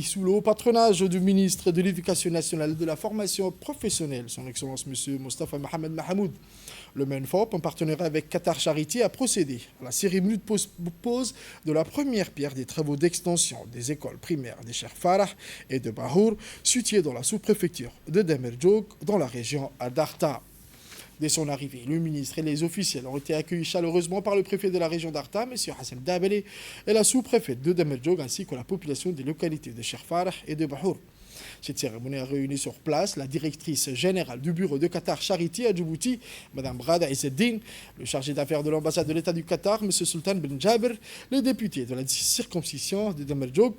sous le haut patronage du ministre de l'Éducation nationale et de la formation professionnelle, son Excellence M. Mostafa Mohamed Mahamoud. Le MENFOP, en partenariat avec Qatar Charity, a procédé à la cérémonie de pose de la première pierre des travaux d'extension des écoles primaires des Cheikh Farah et de Bahour, situées dans la sous-préfecture de Demerjoug, dans la région d'Arta. Dès son arrivée, le ministre et les officiels ont été accueillis chaleureusement par le préfet de la région d'Arta, M. Hassan Dabele, et la sous-préfète de Demerjoug, ainsi que la population des localités de Cheikh Farah et de Bahour. Cette cérémonie a réuni sur place la directrice générale du bureau de Qatar Charity à Djibouti, Mme Brada Izzeddine, le chargé d'affaires de l'ambassade de l'État du Qatar, M. Sultan Ben Jaber, les députés de la circonscription de Demerjoug,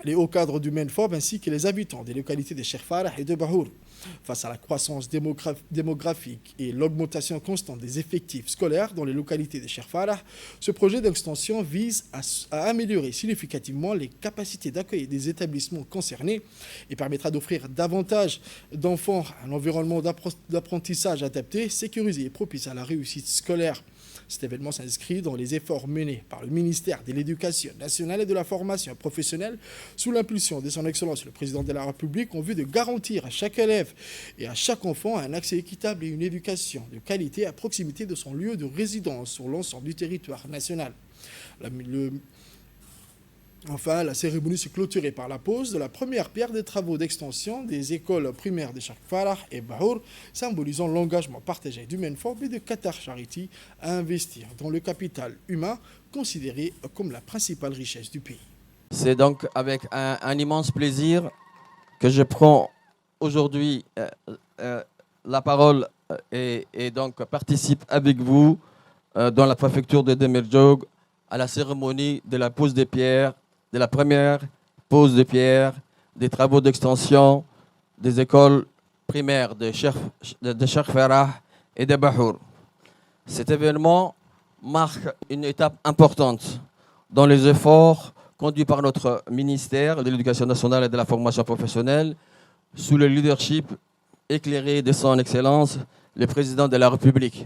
les hauts cadres du MENFOB ainsi que les habitants des localités de Cheikh Farah et de Bahour. Face à la croissance démographique et l'augmentation constante des effectifs scolaires dans les localités de Cheikh Farah, ce projet d'extension vise à améliorer significativement les capacités d'accueil des établissements concernés et permettra d'offrir davantage d'enfants un environnement d'apprentissage adapté, sécurisé et propice à la réussite scolaire. Cet événement s'inscrit dans les efforts menés par le ministère de l'Éducation nationale et de la formation professionnelle sous l'impulsion de son Excellence le Président de la République en vue de garantir à chaque élève et à chaque enfant un accès équitable et une éducation de qualité à proximité de son lieu de résidence sur l'ensemble du territoire national. Enfin, la cérémonie s'est clôturée par la pose de la première pierre des travaux d'extension des écoles primaires de Cheikh Farah et Bahour, symbolisant l'engagement partagé du MENFOB et de Qatar Charity à investir dans le capital humain, considéré comme la principale richesse du pays. C'est donc avec un immense plaisir que je prends aujourd'hui la parole et donc participe avec vous dans la préfecture de Demerjoug à la cérémonie de la pose des pierres, de la première pose de pierre des travaux d'extension des écoles primaires de Cheikh Farah et de Bahour. Cet événement marque une étape importante dans les efforts conduits par notre ministère de l'Éducation nationale et de la formation professionnelle sous le leadership éclairé de son Excellence le Président de la République,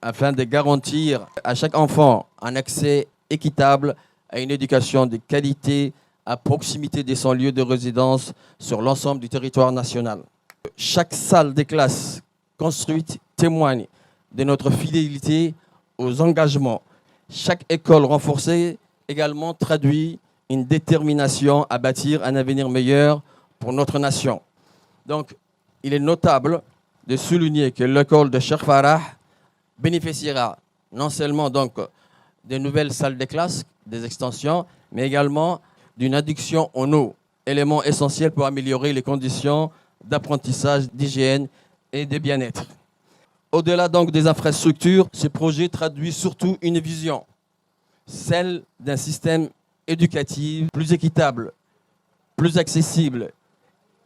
afin de garantir à chaque enfant un accès équitable à une éducation de qualité à proximité de son lieu de résidence sur l'ensemble du territoire national. Chaque salle de classe construite témoigne de notre fidélité aux engagements. Chaque école renforcée également traduit une détermination à bâtir un avenir meilleur pour notre nation. Donc, il est notable de souligner que l'école de Cheikh Farah bénéficiera non seulement donc des nouvelles salles de classe, des extensions, mais également d'une adduction en eau, élément essentiel pour améliorer les conditions d'apprentissage, d'hygiène et de bien-être. Au-delà donc des infrastructures, ce projet traduit surtout une vision, celle d'un système éducatif plus équitable, plus accessible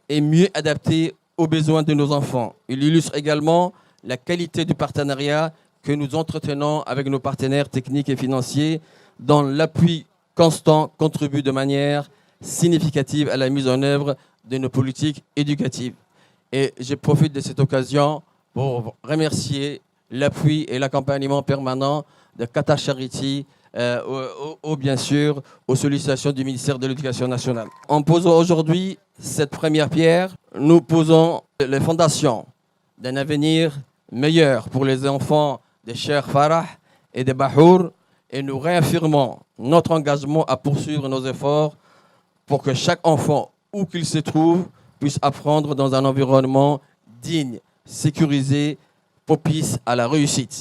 et mieux adapté aux besoins de nos enfants. Il illustre également la qualité du partenariat que nous entretenons avec nos partenaires techniques et financiers, dont l'appui constant contribue de manière significative à la mise en œuvre de nos politiques éducatives. Et je profite de cette occasion pour remercier l'appui et l'accompagnement permanent de Qatar Charity, bien sûr, aux sollicitations du ministère de l'Éducation nationale. En posant aujourd'hui cette première pierre, nous posons les fondations d'un avenir meilleur pour les enfants de Cheikh Farah et de Bahour, et nous réaffirmons notre engagement à poursuivre nos efforts pour que chaque enfant, où qu'il se trouve, puisse apprendre dans un environnement digne, sécurisé, propice à la réussite.